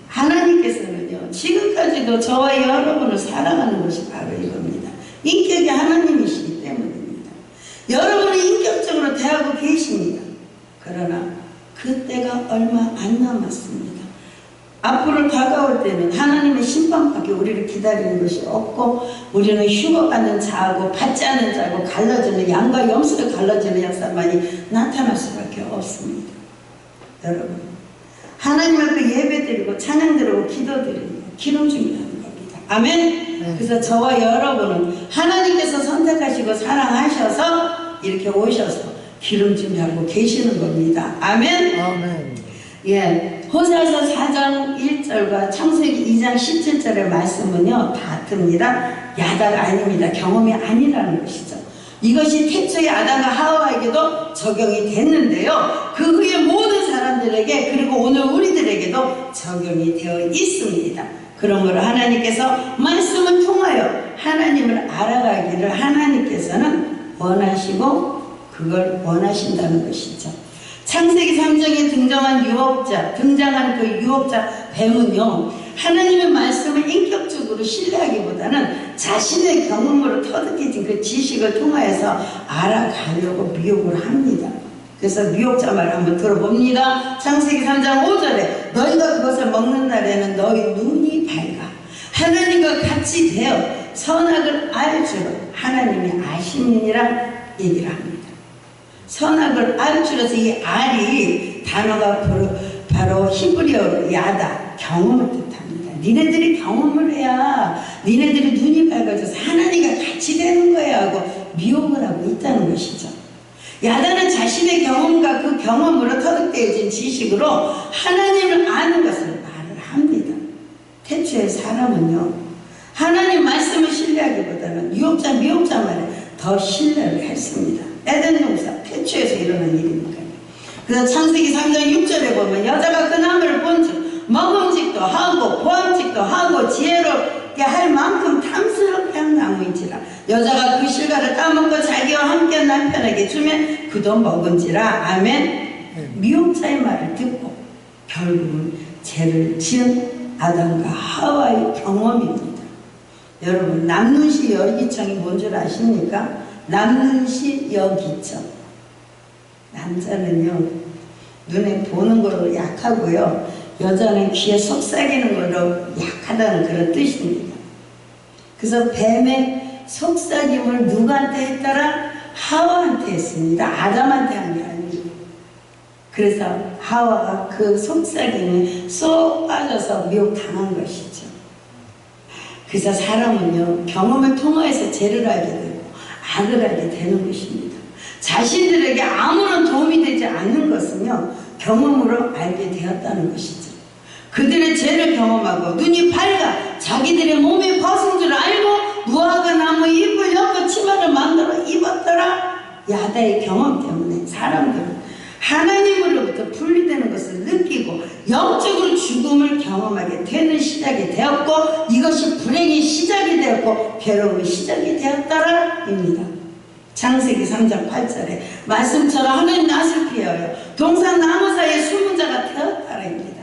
[SPEAKER 1] 하나님께서는요, 지금까지도 저와 여러분을 사랑하는 것이 바로 이겁니다. 인격이 하나님이시기 때문입니다. 여러분은 인격적으로 대하고 계십니다. 그러나 그때가 얼마 안 남았습니다. 앞으로 다가올 때는 하나님의 심판밖에 우리를 기다리는 것이 없고, 우리는 휴거받는 자하고 받지 않는 자하고 갈라지는, 양과 염소를 갈라지는 역사만이 나타날 수밖에 없습니다. 여러분, 하나님 앞에 예배드리고 찬양드리고 기도드리고 기름중이라는 겁니다. 아멘. 네. 그래서 저와 여러분은 하나님께서 선택하시고 사랑하셔서 이렇게 오셔서 기름중하고 계시는 겁니다. 아멘. 아멘. 예, 호세아서 4장 1절과 창세기 2장 17절의 말씀은요 같습니다. 야다가 아닙니다. 경험이 아니라는 것이죠. 이것이 태초의 아담과 하와에게도 적용이 됐는데요. 그 후에 모든 사람들에게 그리고 오늘 우리들에게도 적용이 되어 있습니다. 그러므로 하나님께서 말씀을 통하여 하나님을 알아가기를 하나님께서는 원하시고 그걸 원하신다는 것이죠. 창세기 3장에 등장한 그 유혹자 뱀은요, 하나님의 말씀을 인격적으로 신뢰하기보다는 자신의 경험으로 터득해진 그 지식을 통하여서 알아가려고 미혹을 합니다. 그래서 미혹자 말을 한번 들어봅니다. 창세기 3장 5절에 너희가 그것을 먹는 날에는 너희 눈이 밝아 하나님과 같이 되어 선악을 알 줄을 하나님이 아심이니라 얘기를 합니다. 선악을 알 줄에서 이 알이 단어가 바로 히브리어로 야다, 경험을 뜻합니다. 니네들이 경험을 해야 니네들이 눈이 밝아져서 하나님과 같이 되는 거야 하고 미혹을 하고 있다는 것이죠. 야다는 자신의 경험과 그 경험으로 터득되어진 지식으로 하나님을 아는 것을 말을 합니다. 태초의 사람은요, 하나님 말씀을 신뢰하기보다는 유혹자, 미혹자 말에 더 신뢰를 했습니다. 에덴 동산 태초에서 일어난 일이니까요. 그래서 창세기 3장 6절에 보면 여자가 그 나무를 본즉 먹음직도 하고 보암직도 하고 지혜롭게 할 만큼 탐스럽게 한 나무인지라 여자가 그 실과를 따먹고 자기와 함께 남편에게 주면 그도 먹은지라. 아멘. 미혹자의 말을 듣고 결국은 죄를 지은 아담과 하와의 경험입니다. 여러분, 남눈시 열기청이 뭔 줄 아십니까? 남눈시 여기청. 남자는요 눈에 보는 걸로 약하고요, 여자는 귀에 속삭이는 걸로 약하다는 그런 뜻입니다. 그래서 뱀의 속삭임을 누구한테 했더라? 하와한테 했습니다. 아담한테 한 게 아니고. 그래서 하와가 그 속삭임에 쏙 빠져서 미혹당한 것이죠. 그래서 사람은요 경험을 통해서 죄를 알게 되고 악을 알게 되는 것입니다. 자신들에게 아무런 도움이 되지 않는 것은요 경험으로 알게 되었다는 것이죠. 그들의 죄를 경험하고 눈이 밝아 자기들의 몸에 벗은 줄 알고 무화과 나무 잎을 엮어 치마를 만들어 입었더라. 야다의 경험 때문에 사람들은 하나님으로부터 분리되는 것을 느끼고 영적으로 죽음을 경험하게 되는 시작이 되었고, 이것이 불행의 시작이 되었고 괴로움의 시작이 되었더라 입니다. 창세기 3장 8절에 말씀처럼 하나님 낯을 피하여 동산 나무 사이에 숨은 자가 되었다라입니다.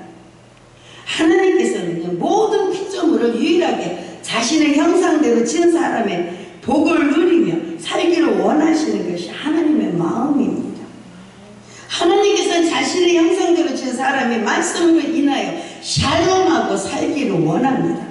[SPEAKER 1] 하나님께서는요 모든 피조물을 유일하게 자신의 형상대로 지은 사람의 복을 누리며 살기를 원하시는 것이 하나님의 마음입니다. 하나님께서는 자신의 형상대로 지은 사람의 말씀으로 인하여 샬롬하고 살기를 원합니다.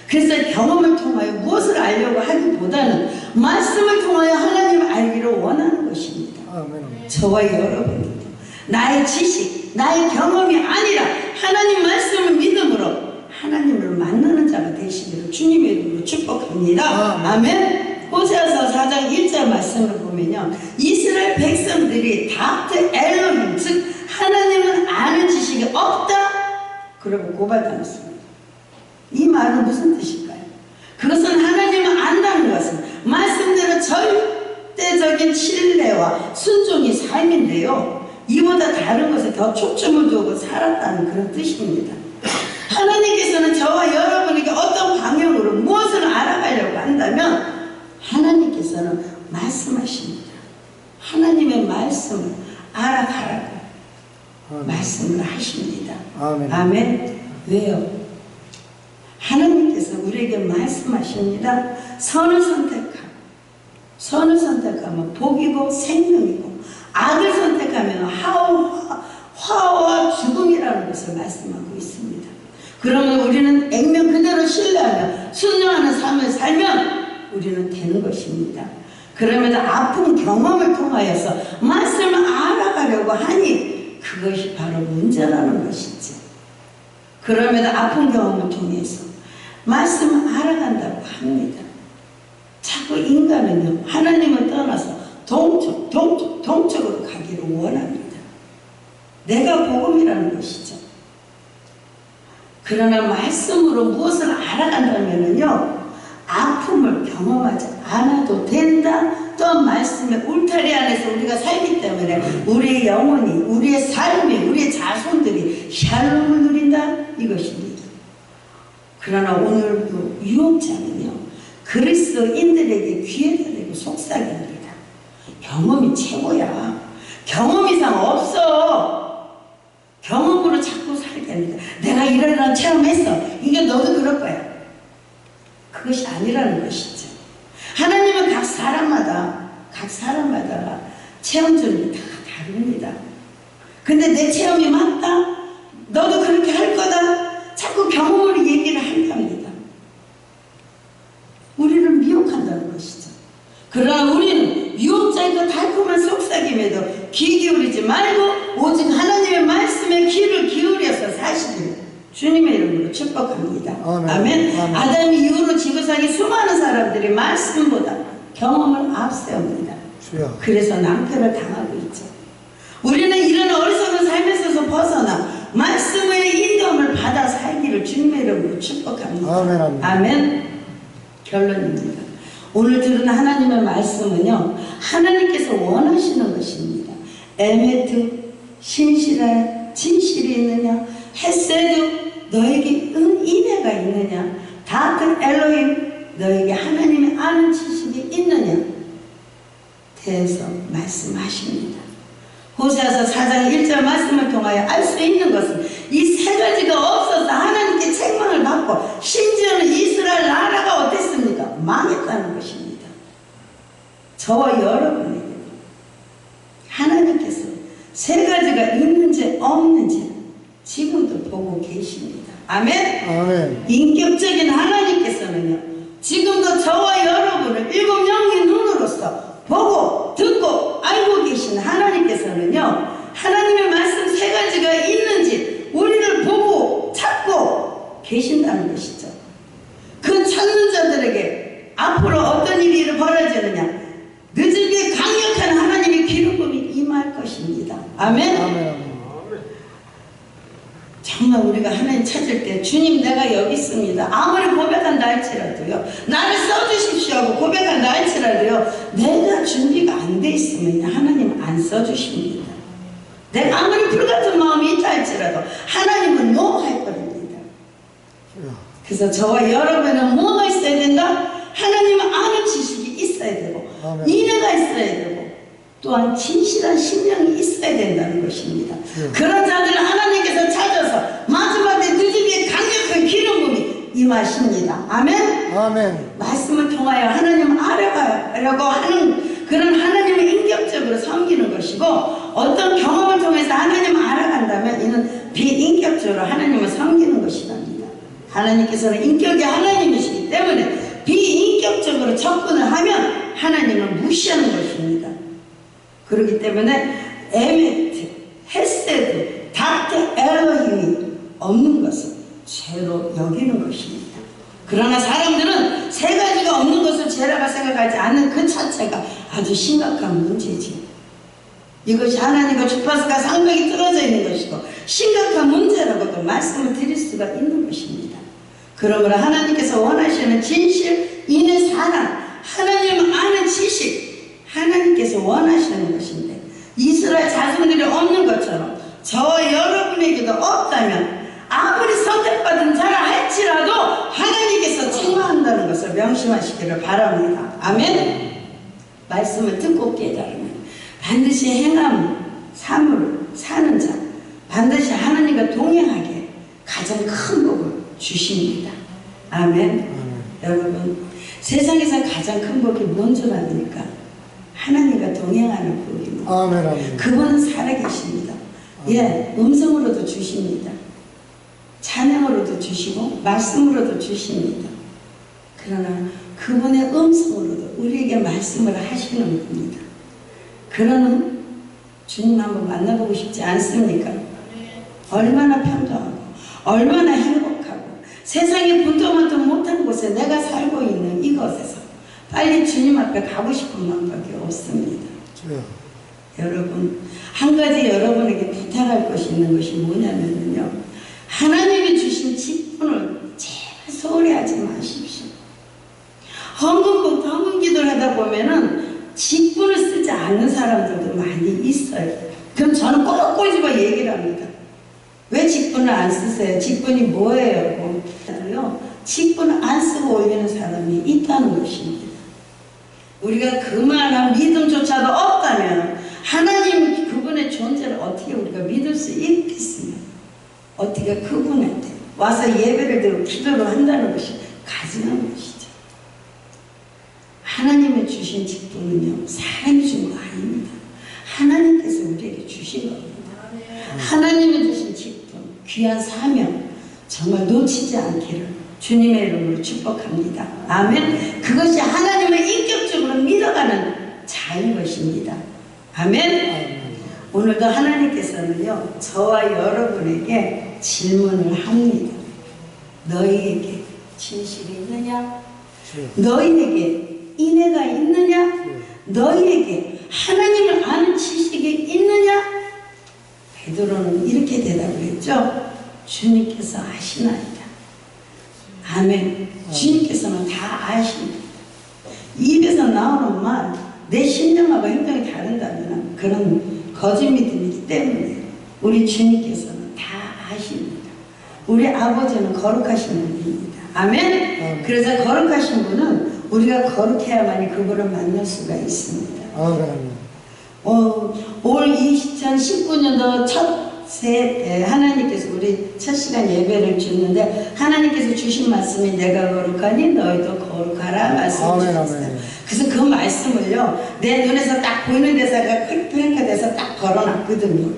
[SPEAKER 1] 그래서 경험을 통하여 무엇을 알려고 하기보다는 말씀을 통하여 하나님을 알기를 원하는 것입니다. 아멘. 저와 여러분들도 나의 지식, 나의 경험이 아니라 하나님 말씀을 믿음으로 하나님을 만나는 자가 되시기를 주님의 이름으로 축복합니다. 아멘. 호세아서 4장 1절 말씀을 보면요, 이스라엘 백성들이 닥트 엘로힘, 즉 하나님을 아는 지식이 없다 그러고 고발당했습니다. 이 말은 무슨 뜻일까요? 그것은 하나님을 안다는 것은 말씀대로 절대적인 신뢰와 순종이 삶인데요, 이보다 다른 것에 더 초점을 두고 살았다는 그런 뜻입니다. 하나님께서는 저와 여러분에게 어떤 방향으로 무엇을 알아가려고 한다면 하나님께서는 말씀하십니다. 하나님의 말씀을 알아가라고 말씀을 하십니다. 아멘. 아멘. 왜요? 하나님께서 우리에게 말씀하십니다. 선을 선택하면 복이고 생명이고, 악을 선택하면 화와 죽음이라는 것을 말씀하고 있습니다. 그러면 우리는 액면 그대로 신뢰하며 순종하는 삶을 살면 우리는 되는 것입니다. 그러면서 아픈 경험을 통하여서 말씀을 알아가려고 하니 그것이 바로 문제라는 것이지. 그럼에도 아픈 경험을 통해서 말씀을 알아간다고 합니다. 자꾸 인간은요, 하나님을 떠나서 동쪽으로 가기를 원합니다. 내가 복음이라는 것이죠. 그러나 말씀으로 무엇을 알아간다면요, 아픔을 경험하지 않아도 된다. 또 말씀의 울타리 안에서 우리가 살기 때문에 우리의 영혼이, 우리의 삶이, 우리의 자손들이 샬롬을 누린다, 이것입니다. 그러나 오늘도 유혹자는요, 그리스도인들에게 귀에다 대고 속삭입니다. 경험이 최고야. 경험 이상 없어. 경험으로 자꾸 살게 합니다. 내가 이런 체험했어. 이게 너도 그럴 거야. 그것이 아니라는 것이죠. 하나님은 각 사람마다 체험 준비 다 다릅니다. 근데 내 체험이 맞다? 너도 그렇게 할 거다? 자꾸 경험으로 얘기를 한답니다. 우리를 미혹한다는 것이죠. 그러나 우리는 유혹자의 그 달콤한 속삭임에도 귀 기울이지 말고 오직 하나님의 말씀에 귀를 기울여서 사시기를 주님의 이름으로 축복합니다. 아멘. 아멘. 아담 이후로 지구상에 수많은 사람들이 말씀보다 경험을 앞세웁니다. 그래서 낭패를 당하고 있죠. 우리는 이런 어리석은 삶에서 벗어나 말씀의 인도함을 받아 살기를 주님의 이름으로 축복합니다.
[SPEAKER 2] 아멘. 아멘.
[SPEAKER 1] 아멘. 결론입니다. 오늘 들은 하나님의 말씀은요, 하나님께서 원하시는 것입니다. 에메트, 신실한 진실이 있느냐, 헤세드, 너에게 은혜가 있느냐, 다트 엘로힘, 너에게 하나님의 아는 지식이 있느냐 대해서 말씀하십니다. 호세아서 4장 1절 말씀을 통하여 알 수 있는 것은 이 세 가지가 없어서 하나님께 책망을 받고 심지어는 이스라엘 나라가 어땠습니까? 망했다는 것입니다. 저와 여러분에게 하나님께서 세 가지가 있는지 없는지 지금도 보고 계십니다. 아멘?
[SPEAKER 2] 아멘.
[SPEAKER 1] 인격적인 하나님께서는요, 지금도 저와 여러분을 일곱 영의 눈으로서 보고 듣고 알고 계신 하나님께서는요, 하나님의 말씀 세 가지가 있는지 우리를 보고 찾고 계신다는 것이죠. 그 찾는 자들에게 앞으로 어떤 일이 벌어지느냐, 늦을게 강력한 하나님의 기름붐이 임할 것입니다. 아멘?
[SPEAKER 2] 아멘.
[SPEAKER 1] 정말 우리가 하나님 찾을 때 주님 내가 여기 있습니다. 아무리 고백한다 할지라도요, 나를 써주십시오 하고 고백한다 할지라도요, 내가 준비가 안 돼 있으면 하나님 안 써주십니다. 내가 아무리 불같은 마음이 있다 할지라도 하나님은 노 할 겁니다. 그래서 저와 여러분은 뭐가 있어야 된다? 하나님은 아는 지식이 있어야 되고, 인내가 있어야 되고, 또한 진실한 심령이 있어야 된다는 것입니다. 그런 자들을 하나님께서 찾아서 마지막에 늦은 강력한 기름붐이 임하십니다. 아멘?
[SPEAKER 2] 아멘.
[SPEAKER 1] 말씀을 통하여 하나님을 알아가려고 하는 그런 하나님을 인격적으로 섬기는 것이고, 어떤 경험을 통해서 하나님을 알아간다면 이는 비인격적으로 하나님을 섬기는 것이랍니다. 하나님께서는 인격이 하나님이시기 때문에 비인격적으로 접근을 하면 하나님을 무시하는 것입니다. 그렇기 때문에 에메트, 헤세드, 닥터 엘로힘이 없는 것은 죄로 여기는 것입니다. 그러나 사람들은 세 가지가 없는 것을 죄라고 생각하지 않는 그 자체가 아주 심각한 문제지. 이것이 하나님과 주파수가 상당히 떨어져 있는 것이고 심각한 문제라고도 말씀을 드릴 수가 있는 것입니다. 그러므로 하나님께서 원하시는 진실, 인의 사랑, 하나님을 아는 지식, 하나님께서 원하시는 것인데 이스라엘 자손들이 없는 것처럼 저와 여러분에게도 없다면 아무리 선택받은 자라 할지라도 하나님께서 책망한다는 것을 명심하시기를 바랍니다. 아멘? 말씀을 듣고 깨달으면 반드시 행함 삶을 사는 자, 반드시 하나님과 동행하게 가장 큰 복을 주십니다. 아멘? 여러분, 세상에서 가장 큰 복이 뭔 줄 압니까? 하나님과 동행하는 복입니다.
[SPEAKER 2] 아멘. 아멘.
[SPEAKER 1] 그분은 살아계십니다. 예, 음성으로도 주십니다. 찬양으로도 주시고 말씀으로도 주십니다. 그러나 그분의 음성으로도 우리에게 말씀을 하시는 겁니다. 그러는 주님 한번 만나보고 싶지 않습니까? 얼마나 평정하고 얼마나 행복하고 세상에 본토만도 못한 곳에 내가 살고 있는 이곳에서 빨리 주님 앞에 가고 싶은 마음밖에 없습니다. 여러분, 한 가지 여러분에게 부탁할 것이 있는 것이 뭐냐면요, 하나님이 주신 직분을 제발 소홀히 하지 마십시오. 헌금 기도를 하다 보면은 직분을 쓰지 않는 사람들도 많이 있어요. 그럼 저는 꼭 꼬집어 얘기를 합니다. 왜 직분을 안 쓰세요? 직분이 뭐예요? 직분을 안 쓰고 올리는 사람이 있다는 것입니다. 우리가 그만한 믿음조차도 없다면 하나님 그분의 존재를 어떻게 우리가 믿을 수 있겠으며 어떻게 그분한테 와서 예배를 드리고 기도를 한다는 것이 가증한 것이죠. 하나님의 주신 직분은요, 사람이 준 거 아닙니다. 하나님께서 우리에게 주신 겁니다. 하나님이 주신 직분, 귀한 사명 정말 놓치지 않기를 주님의 이름으로 축복합니다. 아멘. 그것이 하나님을 인격적으로 믿어가는 자인 것입니다. 아멘. 오늘도 하나님께서는요, 저와 여러분에게 질문을 합니다. 너희에게 진실이 있느냐? 너희에게 인애가 있느냐? 너희에게 하나님을 아는 지식이 있느냐? 베드로는 이렇게 대답을 했죠. 주님께서 아시나이다. 아멘. 주님께서는 다 아십니다. 입에서 나오는 말, 내 심령하고 행동이 다른다면 그런 거짓 믿음이기 때문에 우리 주님께서는 다 아십니다. 우리 아버지는 거룩하신 분입니다. 아멘. 그래서 거룩하신 분은 우리가 거룩해야만이 그분을 만날 수가 있습니다. 올 2019년도 첫 새해 때 하나님께서 우리 첫 시간 예배를 주는데 하나님께서 주신 말씀이 내가 거룩하니 너희도 거룩하라 말씀을 주셨어요. 그래서 그 말씀을요, 내 눈에서 딱 보이는 데다가 프랭크돼서 딱 걸어놨거든요.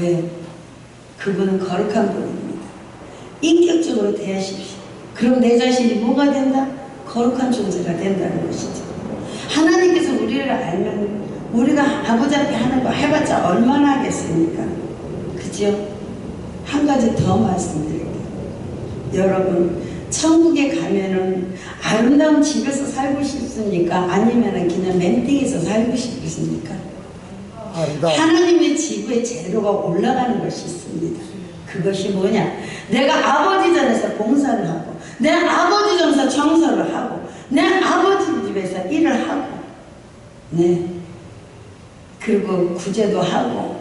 [SPEAKER 1] 왜? 그분은 거룩한 분입니다. 인격적으로 대하십시오. 그럼 내 자신이 뭐가 된다? 거룩한 존재가 된다는 것이죠. 하나님께서 우리를 알면 우리가 아버지 앞에 하는 거 해봤자 얼마나 하겠습니까? 그죠? 한 가지 더 말씀드릴게요. 여러분, 천국에 가면은 아름다운 집에서 살고 싶습니까? 아니면 그냥 멘팅에서 살고 싶으십니까? 하나님의 집의 재료가 올라가는 것이 있습니다. 그것이 뭐냐? 내가 아버지 전에서 봉사를 하고 내 아버지 전에서 청소를 하고 내 아버지 집에서 일을 하고 네, 그리고 구제도 하고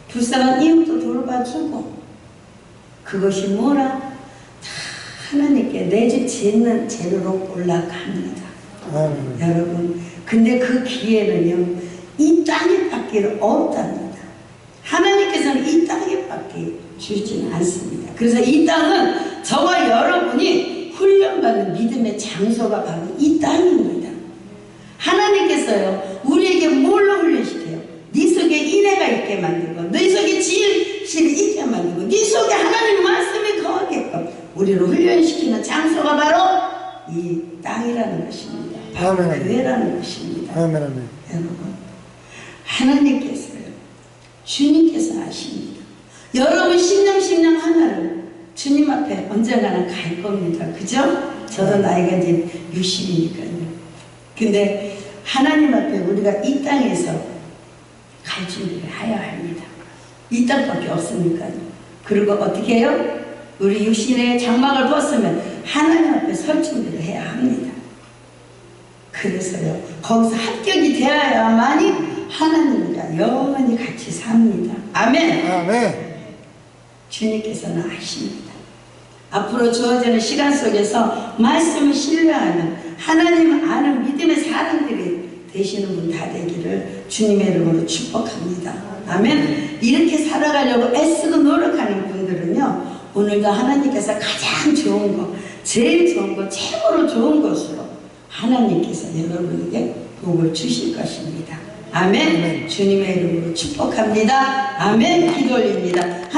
[SPEAKER 1] 불쌍한 이웃도 돌봐주고 그것이 뭐라? 다 하나님께 내 집 짓는 재료로 올라갑니다. 여러분, 근데 그 기회는요, 이 땅에 받기를 없답니다. 하나님께서는 이 땅에 받기 주지는 않습니다. 그래서 이 땅은 저와 여러분이 훈련받는 믿음의 장소가 바로 이 땅입니다. 하나님께서요, 우리에게 뭘로 훈련시켜요? 네 속에 인애가 있게 만들고 네 속에 지혜를 있게 만들고 네 속에 하나님 말씀이 거하게끔 우리를 훈련시키는 장소가 바로 이 땅이라는 것입니다. 바로 교회라는 것입니다. 여러분, 하나님께서요, 주님께서 아십니다. 여러분 심령 하나를 주님 앞에 언젠가는 갈 겁니다. 그죠? 저도 나이가 이제 60이니까요. 근데 하나님 앞에 우리가 이 땅에서 갈 준비를 해야 합니다. 이 땅밖에 없으니까요. 그리고 어떻게 해요? 우리 육신의 장막을 벗으면 하나님 앞에 설 준비를 해야 합니다. 그래서요, 거기서 합격이 되어야만이 하나님과 영원히 같이 삽니다. 아멘. 아멘. 주님께서는 아십니다. 앞으로 주어지는 시간 속에서 말씀을 신뢰하는 하나님을 아는 믿음의 사람들이 되시는 분 다 되기를 주님의 이름으로 축복합니다. 아멘. 이렇게 살아가려고 애쓰고 노력하는 분들은요, 오늘도 하나님께서 가장 좋은 거, 제일 좋은 거, 최고로 좋은 것으로 하나님께서 여러분에게 복을 주실 것입니다. 아멘. 주님의 이름으로 축복합니다. 아멘. 기도 올립니다.